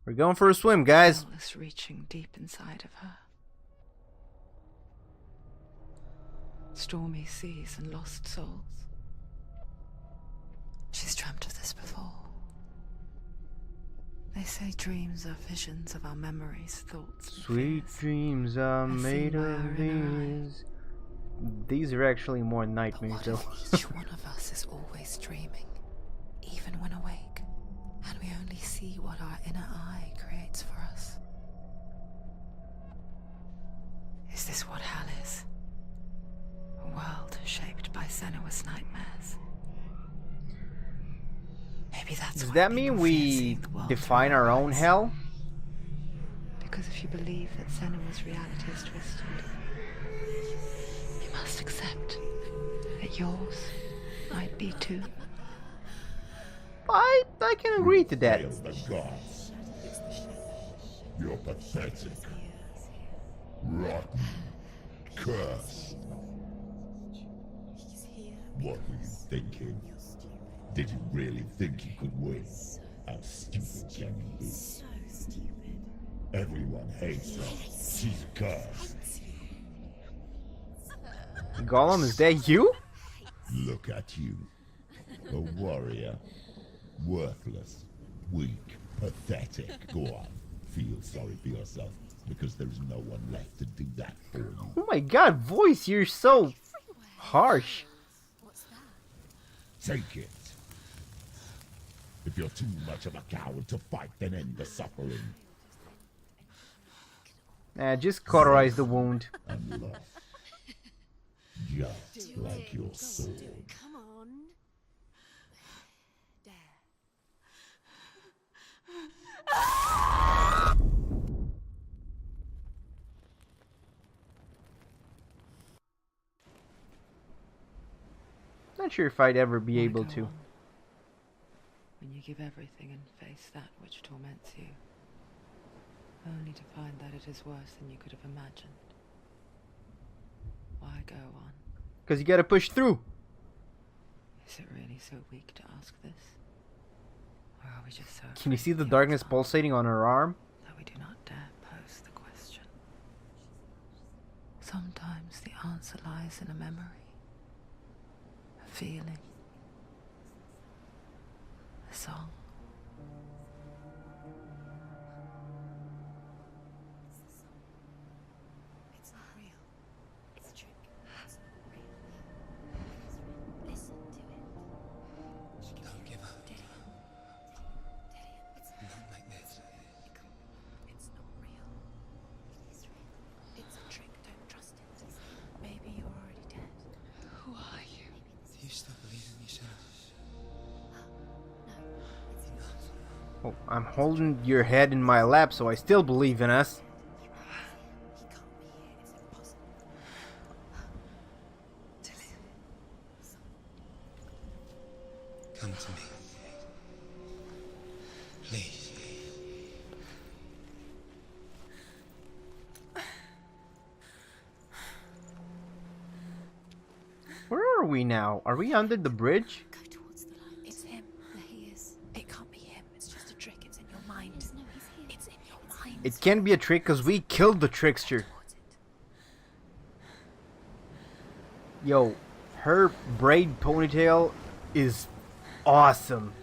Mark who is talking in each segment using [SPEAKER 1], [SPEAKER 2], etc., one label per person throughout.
[SPEAKER 1] We're going for a swim, guys.
[SPEAKER 2] Soul is reaching deep inside of her. Stormy seas and lost souls. She's dreamt of this before. They say dreams are visions of our memories, thoughts, and
[SPEAKER 1] Sweet
[SPEAKER 2] fears.
[SPEAKER 1] dreams are
[SPEAKER 2] As
[SPEAKER 1] made
[SPEAKER 2] seen by
[SPEAKER 1] of
[SPEAKER 2] her in
[SPEAKER 1] these. These are actually more nightmares,
[SPEAKER 2] But
[SPEAKER 1] though.
[SPEAKER 2] what if each one of us is always dreaming, even when awake, and we only see what our inner eye creates for us? Is this what hell is? A world shaped by Senua's nightmares. Maybe that's
[SPEAKER 1] Does
[SPEAKER 2] why
[SPEAKER 1] that mean
[SPEAKER 2] people fear
[SPEAKER 1] we
[SPEAKER 2] seeing the world
[SPEAKER 1] define
[SPEAKER 2] through
[SPEAKER 1] our own
[SPEAKER 2] eyes.
[SPEAKER 1] hell?
[SPEAKER 2] Because if you believe that Senua's reality is twisted, you must accept that yours might be too.
[SPEAKER 1] I can agree to that.
[SPEAKER 3] Fail the gods. You're pathetic. Rotten. Cursed. What were you thinking? Did you really think you could win? How stupid can you be?
[SPEAKER 4] So stupid.
[SPEAKER 3] Everyone hates her. She's cursed.
[SPEAKER 1] Gollum, is that you?
[SPEAKER 3] Look at you. A warrior. Worthless. Weak. Pathetic. Go on. Feel sorry for yourself, because there is no one left to do that for you.
[SPEAKER 1] Oh my god, voice, you're so harsh.
[SPEAKER 4] What's that?
[SPEAKER 3] Take it. If you're too much of a coward to fight, then end the suffering.
[SPEAKER 1] Nah, just cauterize the wound.
[SPEAKER 3] And love. Just like your sword.
[SPEAKER 4] Come on. There.
[SPEAKER 1] Not sure if I'd ever be
[SPEAKER 2] Why
[SPEAKER 1] able
[SPEAKER 2] go
[SPEAKER 1] to.
[SPEAKER 2] on when you give everything and face that which torments you, only to find that it is worse than you could have imagined? Why go on?
[SPEAKER 1] Because you gotta push through.
[SPEAKER 2] Is it really so weak to ask this? Or are we just so
[SPEAKER 1] Can you
[SPEAKER 2] afraid
[SPEAKER 1] see the
[SPEAKER 2] of
[SPEAKER 1] darkness
[SPEAKER 2] answer
[SPEAKER 1] pulsating on her arm?
[SPEAKER 2] that we do not dare pose the question? Sometimes the answer lies in a memory, a feeling, a song.
[SPEAKER 4] It's not real. It's a trick. It's not real. Listen to it.
[SPEAKER 5] Don't give up.
[SPEAKER 4] Daddy. It's
[SPEAKER 5] Not like this.
[SPEAKER 4] It's not real. It is real. It's a trick. Don't trust it. Maybe you're already dead.
[SPEAKER 2] Who are you?
[SPEAKER 5] Do you still believe in yourself?
[SPEAKER 4] No, it's not.
[SPEAKER 1] Oh, I'm holding your head in my lap, so I still believe in us.
[SPEAKER 4] He can't be here. It's impossible.
[SPEAKER 5] Come to me. Please.
[SPEAKER 1] Where are we now? Are we under the bridge?
[SPEAKER 4] Go towards the light. It's him. There he is. It can't be him. It's just a trick. It's in your mind. No, he's here. It's in your mind.
[SPEAKER 1] It can't be a trick because we killed the trickster.
[SPEAKER 4] Towards it.
[SPEAKER 1] Yo, her braid ponytail is awesome.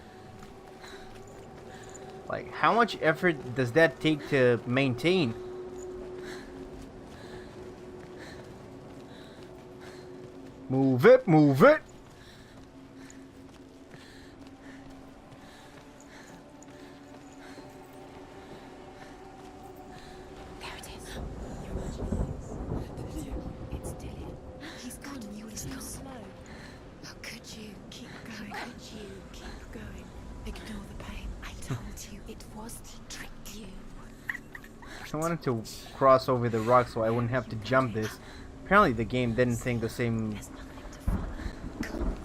[SPEAKER 1] Like, how much effort does that take to maintain? Move it, move it.
[SPEAKER 4] There it is. It's Dillian. He's gone. You were so slow. How could you? Keep going. How could you? Keep going. Ignore the pain. I told you it was to trick you.
[SPEAKER 1] I wanted to cross over the rock so I wouldn't have to jump this. Apparently the game didn't think the same.
[SPEAKER 4] There's nothing to follow. Come on.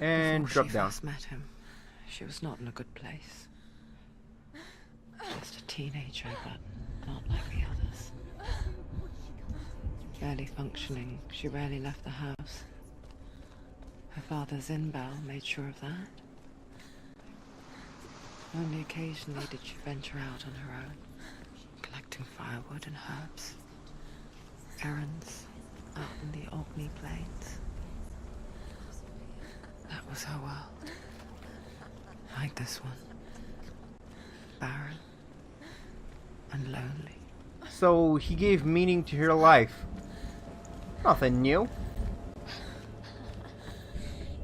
[SPEAKER 1] And
[SPEAKER 2] Before
[SPEAKER 1] drop
[SPEAKER 2] she
[SPEAKER 1] down.
[SPEAKER 2] first met him, she was not in a good place. Just a teenager, but not like the Barely functioning, she rarely left the house. Her father Zinbao made sure of that. Only occasionally did she venture out on her own, collecting firewood and herbs. Errands out in the Orkney Plains. That was her world. Like this one. Barren and lonely.
[SPEAKER 1] So he gave meaning to her life. Nothing new.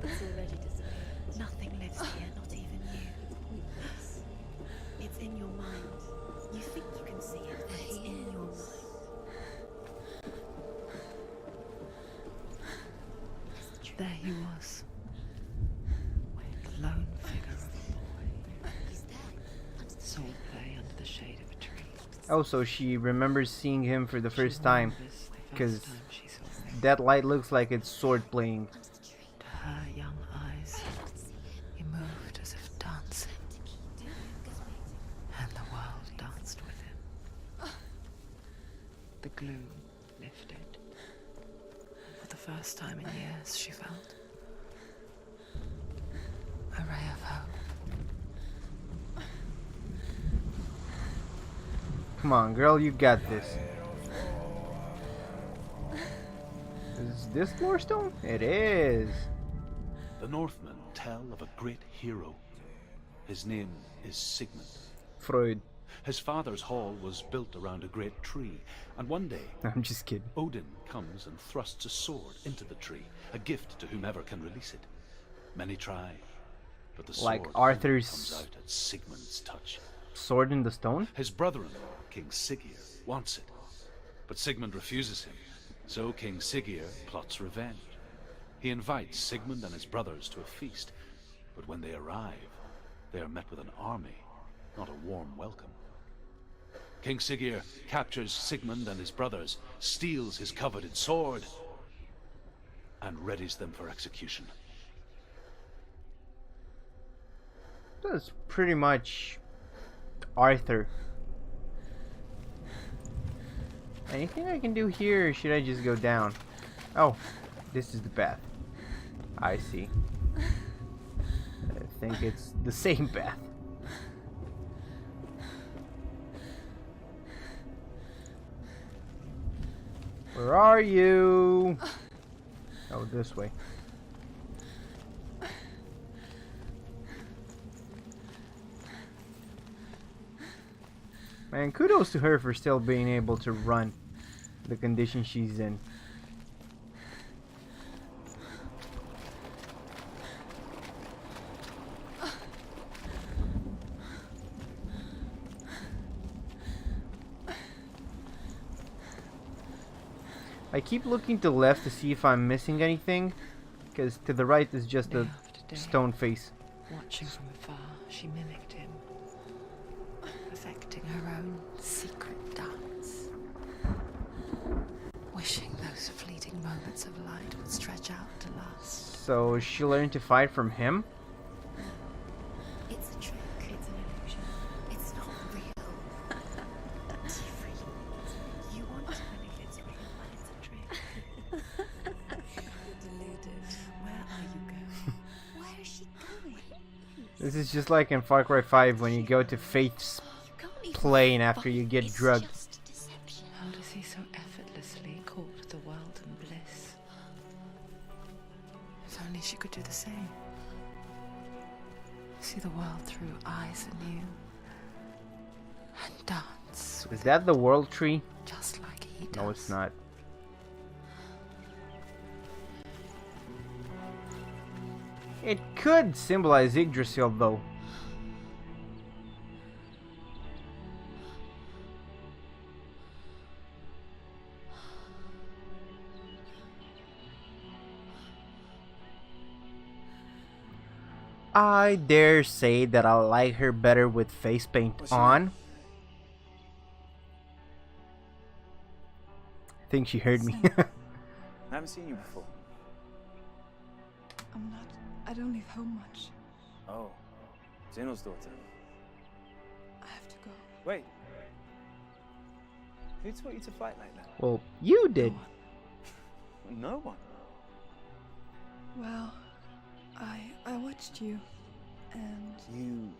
[SPEAKER 4] It's already disappeared. Nothing lives here, not even you. It's in your mind. You think you can see it, but it's in your mind.
[SPEAKER 2] There he was. The lone figure of a boy. Saw play under the shade of a tree.
[SPEAKER 1] Oh, so she remembers seeing him for the first time.
[SPEAKER 2] Remembers the
[SPEAKER 1] 'Cause
[SPEAKER 2] first time she saw him.
[SPEAKER 1] That light looks like it's sword playing.
[SPEAKER 2] To her young eyes, he moved as if dancing. And the world danced with him. The gloom lifted. For the first time in years, she felt a ray of hope.
[SPEAKER 1] Come on, girl, you got this. Is this Moorstone? It is.
[SPEAKER 6] The Northmen tell of a great hero. His name is Sigmund.
[SPEAKER 1] Freud.
[SPEAKER 6] His father's hall was built around a great tree, and one day
[SPEAKER 1] I'm just kidding.
[SPEAKER 6] Odin comes and thrusts a sword into the tree, a gift to whomever can release it. Many try, but the sword
[SPEAKER 1] Like
[SPEAKER 6] only
[SPEAKER 1] Arthur's
[SPEAKER 6] comes out at Sigmund's touch.
[SPEAKER 1] Sword in the stone?
[SPEAKER 6] His brother-in-law, King Siggeir, wants it, but Sigmund refuses him. So King Siggeir plots revenge. He invites Sigmund and his brothers to a feast, but when they arrive, they are met with an army, not a warm welcome. King Siggeir captures Sigmund and his brothers, steals his coveted sword, and readies them for execution.
[SPEAKER 1] That's pretty much Arthur. Anything I can do here, or should I just go down? Oh, this is the path. I see. I think it's the same path. Where are you? Oh, this way. Man, kudos to her for still being able to run the condition she's in. I keep looking to the left to see if I'm missing anything, because to the right is just
[SPEAKER 2] Day
[SPEAKER 1] a
[SPEAKER 2] after day,
[SPEAKER 1] stone face.
[SPEAKER 2] watching from afar, she mimicked him, perfecting her own secret dance, wishing those fleeting moments of light would stretch out to last.
[SPEAKER 1] So she learned to fight from him?
[SPEAKER 4] It's a trick. It's an illusion. It's not real. Do you really want it? You want to believe it's real, but it's a trick. You're deluded. Where are you going? Where is she going?
[SPEAKER 1] This is just like in Far Cry 5 when you go to Faith's
[SPEAKER 4] You can't even
[SPEAKER 1] plane after
[SPEAKER 4] fight.
[SPEAKER 1] you get
[SPEAKER 4] It's
[SPEAKER 1] drugged.
[SPEAKER 4] just a deception.
[SPEAKER 2] How does he so effortlessly court the world and bliss? If only she could do the same. See the world through eyes anew. And dance
[SPEAKER 1] Is
[SPEAKER 2] with
[SPEAKER 1] that the world tree?
[SPEAKER 2] just like he does.
[SPEAKER 1] No, it's not. It could symbolize Yggdrasil, though. I dare say that I like her better with face paint
[SPEAKER 5] What's your
[SPEAKER 1] on. I think she heard me.
[SPEAKER 5] I haven't seen you before.
[SPEAKER 7] I'm not. I don't leave home much.
[SPEAKER 5] Oh, Zeno's daughter.
[SPEAKER 7] I have to go.
[SPEAKER 5] Wait. Who taught you to fight like that?
[SPEAKER 1] Well, you did.
[SPEAKER 7] No one.
[SPEAKER 5] No one.
[SPEAKER 7] Well, I watched you, and
[SPEAKER 5] You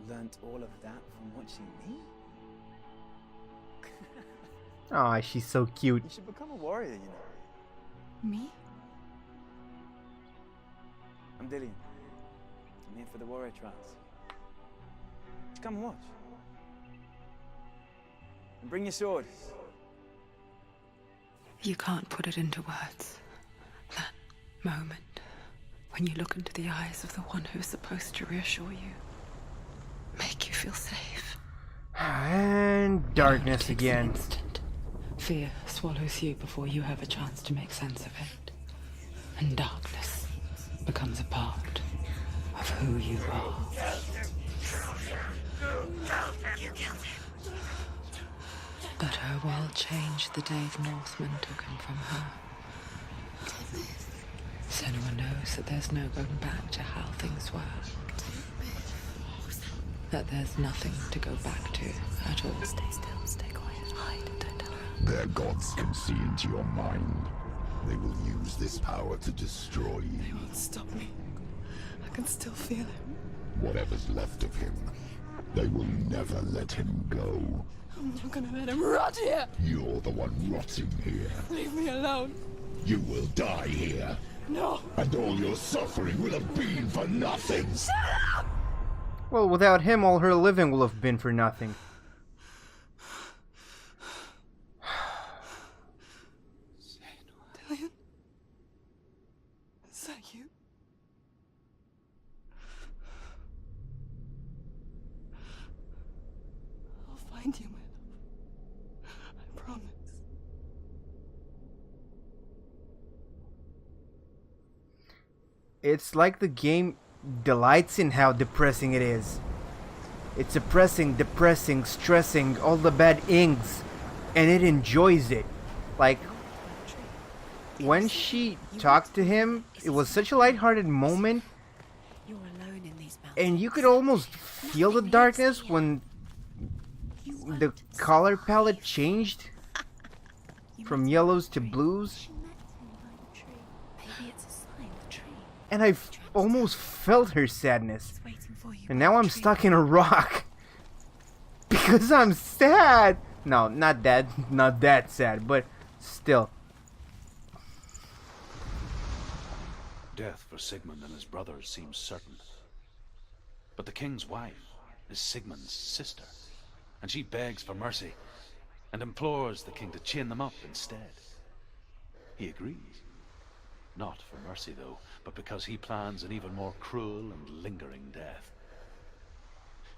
[SPEAKER 5] learnt all of that from watching me?
[SPEAKER 1] Aw, she's so cute.
[SPEAKER 5] You should become a warrior, you know.
[SPEAKER 7] me?
[SPEAKER 5] I'm Dillian. I'm here for the warrior trials. Just come and watch. And bring your sword.
[SPEAKER 2] You can't put it into words. That moment when you look into the eyes of the one who is supposed to reassure you, make you feel safe.
[SPEAKER 1] And darkness
[SPEAKER 2] It takes an
[SPEAKER 1] again.
[SPEAKER 2] instant. Fear swallows you before you have a chance to make sense of it. And darkness becomes a part of who you are. But her world changed the day the Northmen took him from her. Senua knows that there's no going back to how things were. That there's nothing to go back to at all.
[SPEAKER 4] Stay still, stay quiet, hide, don't tell her.
[SPEAKER 3] Their gods can see into your mind. They will use this power to destroy you.
[SPEAKER 7] They won't stop me. I can still feel him.
[SPEAKER 3] Whatever's left of him, they will never let him go.
[SPEAKER 7] I'm not gonna let him rot here.
[SPEAKER 3] You're the one rotting here.
[SPEAKER 7] Leave me alone.
[SPEAKER 3] You will die here.
[SPEAKER 7] No.
[SPEAKER 3] And all your suffering will have been for nothing.
[SPEAKER 1] Well, without him, all her living will have been for nothing.
[SPEAKER 7] Dillian? Is that you? I'll find you, my love. I promise.
[SPEAKER 1] It's like the game delights in how depressing it is. It's oppressing, depressing, stressing, all the bad ings, and it enjoys it. Like, when she talked to him, it was such a lighthearted moment,
[SPEAKER 4] You're alone in these mountains.
[SPEAKER 1] and you could almost feel the darkness when the color palette changed from yellows to blues,
[SPEAKER 4] Maybe it's a sign, the tree.
[SPEAKER 1] and I almost felt her sadness.
[SPEAKER 4] It's waiting for you.
[SPEAKER 1] And now I'm stuck in a rock because I'm sad. No, not that sad, but still.
[SPEAKER 6] Death for Sigmund and his brothers seems certain. But the king's wife is Sigmund's sister, and she begs for mercy and implores the king to chain them up instead. He agrees. Not for mercy, though, but because he plans an even more cruel and lingering death.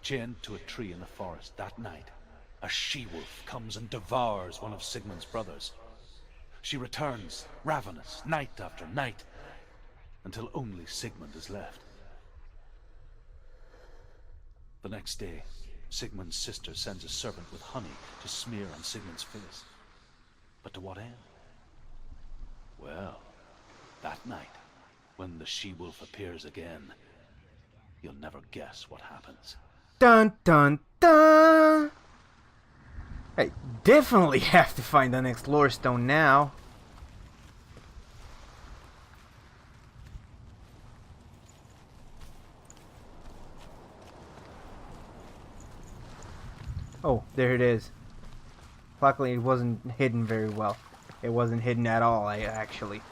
[SPEAKER 6] Chained to a tree in the forest that night, a she-wolf comes and devours one of Sigmund's brothers. She returns, ravenous, night after night, until only Sigmund is left. The next day, Sigmund's sister sends a servant with honey to smear on Sigmund's face. But to what end? Well, that night, when the she-wolf appears again, you'll never guess what happens.
[SPEAKER 1] Dun dun dun! I definitely have to find the next lore stone now. Oh, there it is. Luckily, it wasn't hidden very well. It wasn't hidden at all, actually.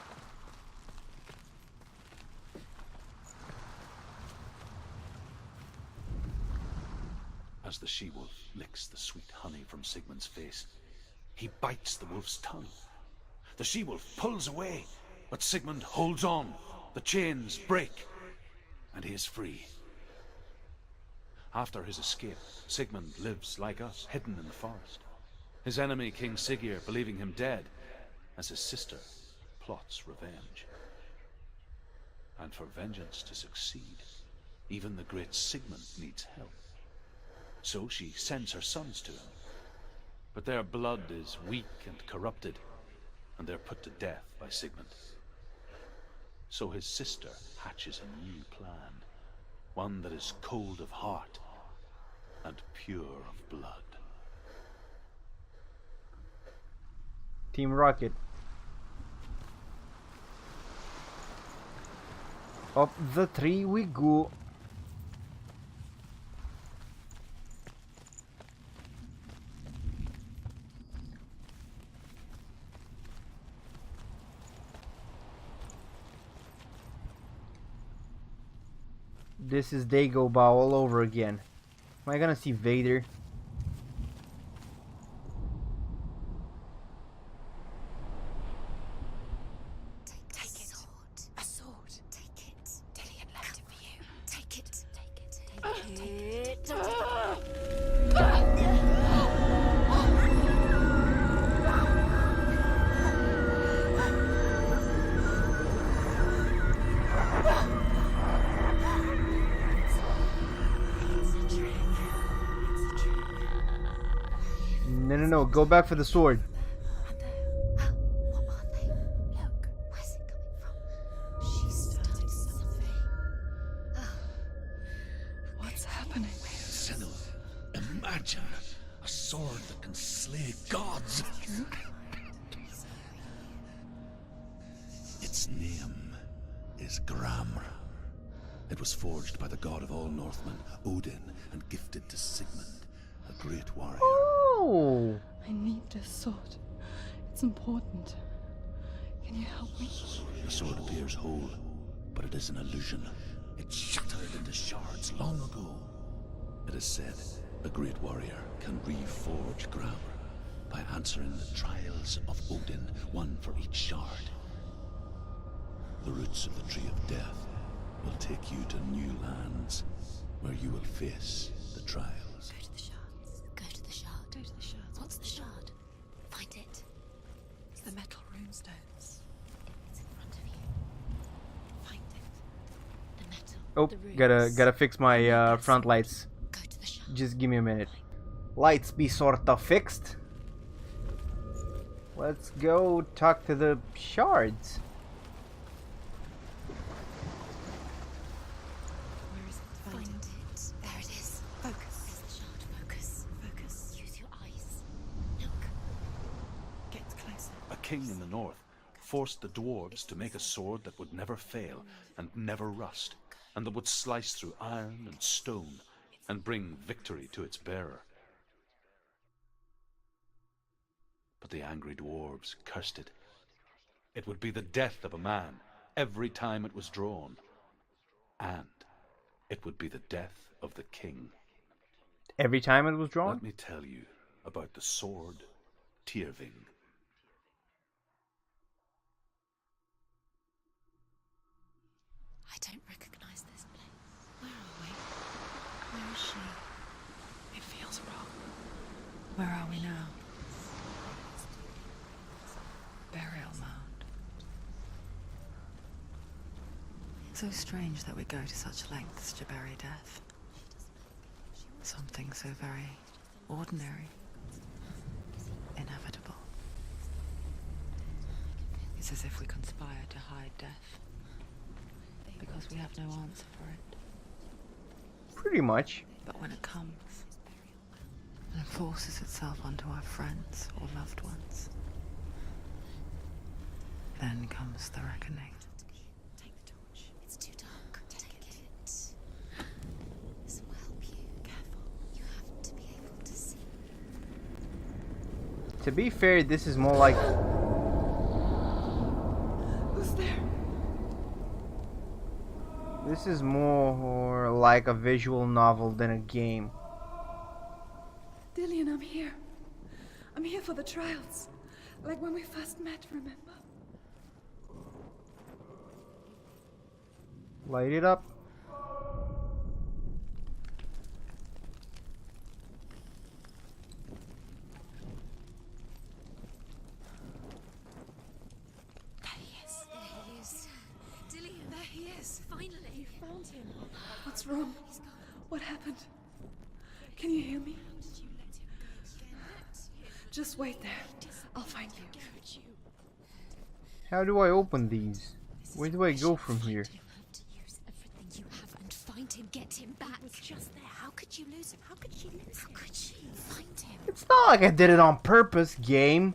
[SPEAKER 6] As the she-wolf licks the sweet honey from Sigmund's face, he bites the wolf's tongue. The she-wolf pulls away, but Sigmund holds on. The chains break, and he is free. After his escape, Sigmund lives like us, hidden in the forest. His enemy, King Siggeir, believing him dead, as his sister plots revenge. And for vengeance to succeed, even the great Sigmund needs help. So she sends her sons to him. But their blood is weak and corrupted, and they're put to death by Sigmund. So his sister hatches a new plan, one that is cold of heart and pure of blood.
[SPEAKER 1] Team Rocket. Up the tree we go. This is Dagobah all over again. Am I gonna see Vader?
[SPEAKER 4] Take it. A sword. Take it. Dillian left it for you. Take it. Take it.
[SPEAKER 1] No, go back for the sword.
[SPEAKER 4] What are they? Look, where's it coming from? She's starting something.
[SPEAKER 7] What's happening?
[SPEAKER 8] Senua, imagine a sword that can slay gods. Its name is Gramr. It was forged by the god of all Northmen, Odin, and gifted to Sigmund, a great warrior.
[SPEAKER 1] Oh.
[SPEAKER 7] I need this sword. It's important. Can you help me?
[SPEAKER 8] The sword appears whole, but it is an illusion. It shattered into shards long ago. It is said a great warrior can reforge Gramr by answering the trials of Odin, one for each shard. The roots of the tree of death will take you to new lands, where you will face the trials.
[SPEAKER 4] Go to the shards. Go to the shard.
[SPEAKER 2] Go to the shards.
[SPEAKER 4] What's the shard? Find it.
[SPEAKER 2] It's the metal runestones.
[SPEAKER 4] It's in front of you. Find it. The metal.
[SPEAKER 1] Oh,
[SPEAKER 4] The runes.
[SPEAKER 1] gotta fix my front lights.
[SPEAKER 4] Go to the shard.
[SPEAKER 1] Just give me a minute. Lights be sorta fixed. Let's go talk to the shards.
[SPEAKER 2] Where is it?
[SPEAKER 4] Find it. There it is.
[SPEAKER 2] Focus.
[SPEAKER 4] It's the shard. Focus.
[SPEAKER 2] Focus.
[SPEAKER 4] Use your eyes. Look.
[SPEAKER 2] Get closer.
[SPEAKER 6] A king in the north forced the dwarves to make a sword that would never fail and never rust, and that would slice through iron and stone and bring victory to its bearer. But the angry dwarves cursed it. It would be the death of a man every time it was drawn, and it would be the death of the king.
[SPEAKER 1] Every time it was drawn?
[SPEAKER 6] Let me tell you about the sword Tyrving.
[SPEAKER 4] I don't recognize this place.
[SPEAKER 2] Where are we? Where is she? It feels wrong. Where are we now? Burial mound. So strange that we go to such lengths to bury death. Something so very ordinary, inevitable. It's as if we conspire to hide death, because we have no answer for it.
[SPEAKER 1] Pretty much.
[SPEAKER 2] But when it comes and forces itself onto our friends or loved ones, then comes the reckoning.
[SPEAKER 4] Take the torch. It's too dark. Take it. This will help you. Careful. You have to be able to see.
[SPEAKER 1] To be fair, this is more like...
[SPEAKER 7] Who's there?
[SPEAKER 1] This is more like a visual novel than a game.
[SPEAKER 7] Dillian, I'm here. I'm here for the trials. Like when we first met, remember?
[SPEAKER 1] Light it up.
[SPEAKER 4] There he is. There he is. Dillian, there he is. Finally. You found him.
[SPEAKER 7] What's wrong?
[SPEAKER 4] He's gone.
[SPEAKER 7] What happened? Can you hear me?
[SPEAKER 4] Did you let him go?
[SPEAKER 7] Just wait there. I'll find you.
[SPEAKER 1] How do I open these? Where do I go from here?
[SPEAKER 4] You have to use everything you have and find him. Get him back. He was just there. How could you lose him? How could she lose him? How could she find him?
[SPEAKER 1] It's not like I did it on purpose, game.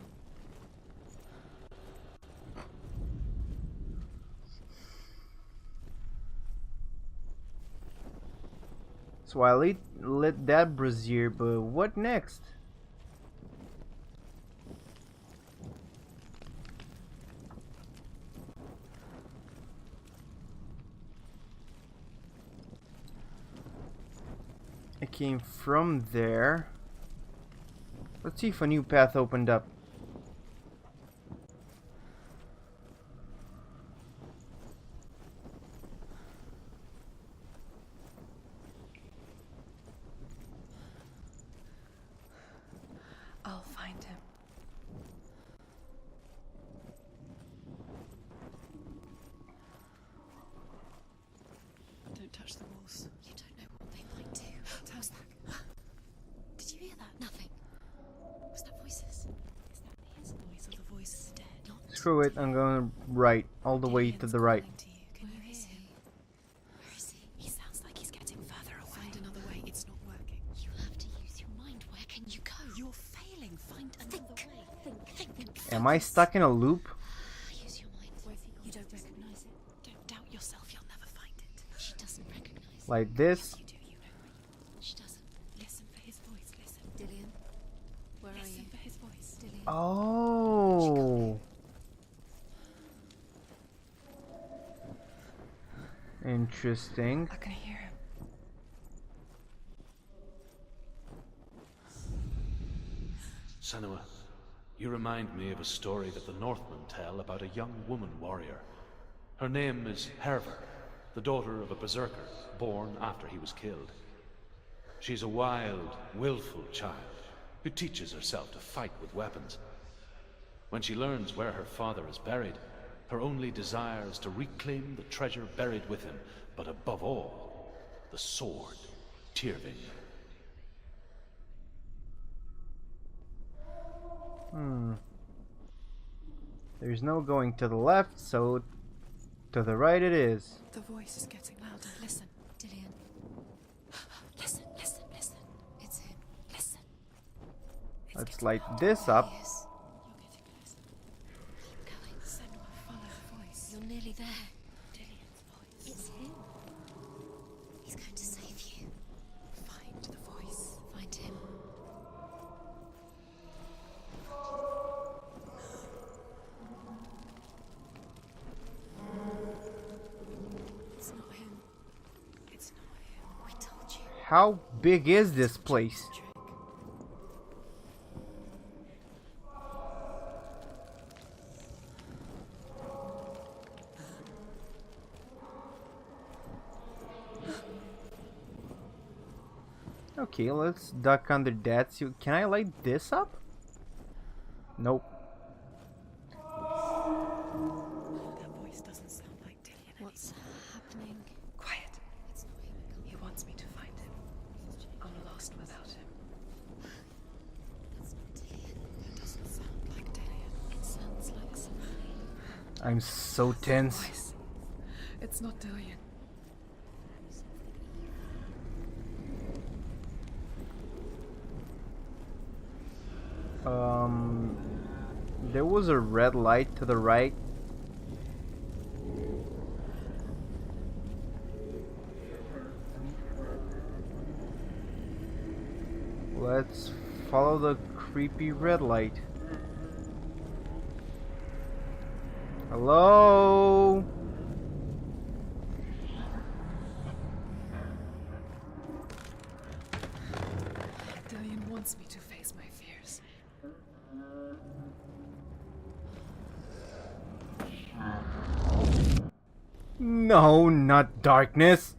[SPEAKER 1] So I lit that brazier, but what next? I came from there. Let's see if a new path opened up.
[SPEAKER 7] I'll find him. Don't touch the walls.
[SPEAKER 4] You don't know what they might do. How's that? Did you hear that? Nothing. Was that voices? Is that his voice or the voice of the dead? Not
[SPEAKER 1] Screw it, I'm going right, all the way to the right.
[SPEAKER 4] Can you hear him? Where is he? He sounds like he's getting further away. Find another way. It's not working. You have to use your mind. Where can you go? You're failing. Find another way. Think.
[SPEAKER 1] Am I stuck in a loop?
[SPEAKER 4] Use your mind. You don't recognize it. Don't doubt yourself. You'll never find it. She doesn't recognize it.
[SPEAKER 1] Like this?
[SPEAKER 4] You do. You know. She doesn't. Listen for his voice. Listen. Dillian. Where are you? Listen for his voice. Dillian.
[SPEAKER 1] Oh. Interesting.
[SPEAKER 7] I can hear him.
[SPEAKER 6] Senua, you remind me of a story that the Northmen tell about a young woman warrior. Her name is Herver, the daughter of a berserker, born after he was killed. She's a wild, willful child who teaches herself to fight with weapons. When she learns where her father is buried, her only desire is to reclaim the treasure buried with him, but above all, the sword, Tyrving.
[SPEAKER 1] There's no going to the left, so to the right it is.
[SPEAKER 7] The voice is getting louder. Listen.
[SPEAKER 4] Dillian. Listen. It's him. Listen.
[SPEAKER 1] Let's light this up.
[SPEAKER 4] Yes. You're getting closer. Keep going. Senua, follow the voice. You're nearly there. Dillian's voice. It's him. He's going to save you. Find the voice. Find him. It's not him. It's not him. We told you.
[SPEAKER 1] How big is this place?
[SPEAKER 4] Trick.
[SPEAKER 1] Okay, let's duck under that. So can I light this up? Nope.
[SPEAKER 7] That voice doesn't sound like Dillian.
[SPEAKER 4] What's happening?
[SPEAKER 7] Quiet.
[SPEAKER 4] It's not him.
[SPEAKER 7] He wants me to find him. I'm lost without him.
[SPEAKER 4] That's not Dillian.
[SPEAKER 7] It doesn't sound like Dillian.
[SPEAKER 4] It sounds like somebody.
[SPEAKER 1] I'm so tense.
[SPEAKER 7] Voice. It's not Dillian.
[SPEAKER 1] There was a red light to the right. Let's follow the creepy red light. Hello?
[SPEAKER 7] Dillian wants me to face my fears.
[SPEAKER 1] No, not darkness.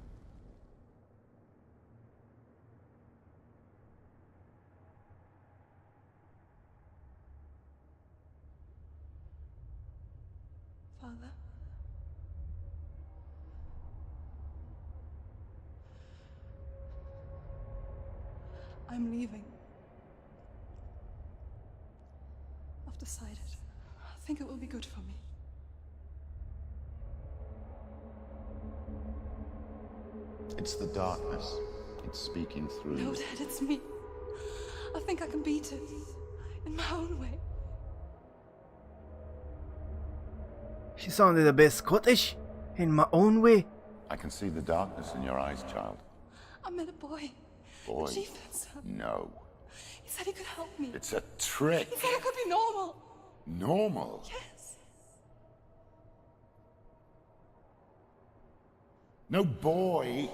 [SPEAKER 7] Father? I'm leaving. I've decided. I think it will be good for me.
[SPEAKER 9] It's the darkness. It's speaking through
[SPEAKER 7] No,
[SPEAKER 9] you.
[SPEAKER 7] Dad, it's me. I think I can beat it. In my own way.
[SPEAKER 1] She sounded a bit Scottish. In my own way.
[SPEAKER 9] I can see the darkness in your eyes, child.
[SPEAKER 7] I met a boy.
[SPEAKER 3] Boy,
[SPEAKER 7] A chief dancer.
[SPEAKER 3] no.
[SPEAKER 7] He said he could help me.
[SPEAKER 3] It's a trick.
[SPEAKER 7] He said I could be normal.
[SPEAKER 3] Normal?
[SPEAKER 7] Yes.
[SPEAKER 3] No boy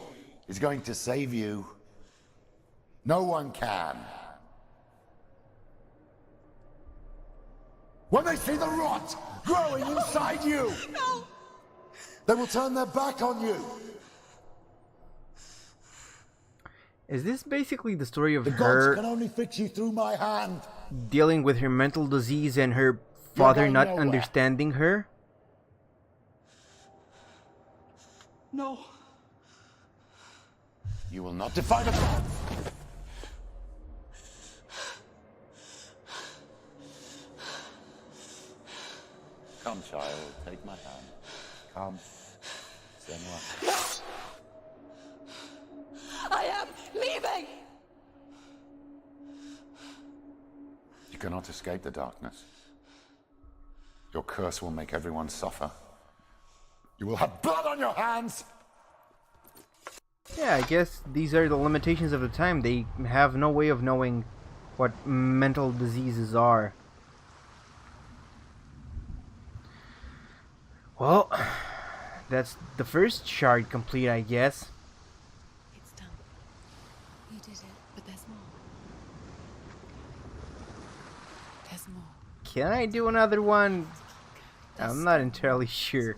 [SPEAKER 3] is going to save you. No one can. When they see the rot growing inside you,
[SPEAKER 7] No.
[SPEAKER 3] they will turn their back on you.
[SPEAKER 1] Is this basically the story of
[SPEAKER 3] The gods
[SPEAKER 1] her
[SPEAKER 3] can only fix you through my hand.
[SPEAKER 1] dealing with her mental disease and her father
[SPEAKER 3] going
[SPEAKER 1] not
[SPEAKER 3] nowhere.
[SPEAKER 1] understanding her?
[SPEAKER 7] No.
[SPEAKER 3] You will not defy the gods. Come, child, take my hand. Come. Senua.
[SPEAKER 7] I am leaving.
[SPEAKER 3] You cannot escape the darkness. Your curse will make everyone suffer. You will have blood on your hands!
[SPEAKER 1] Yeah, I guess these are the limitations of the time. They have no way of knowing what mental diseases are. Well, that's the first shard complete, I guess.
[SPEAKER 2] It's done. You did it, but there's more. There's more.
[SPEAKER 1] Can I do another one? I'm not entirely sure.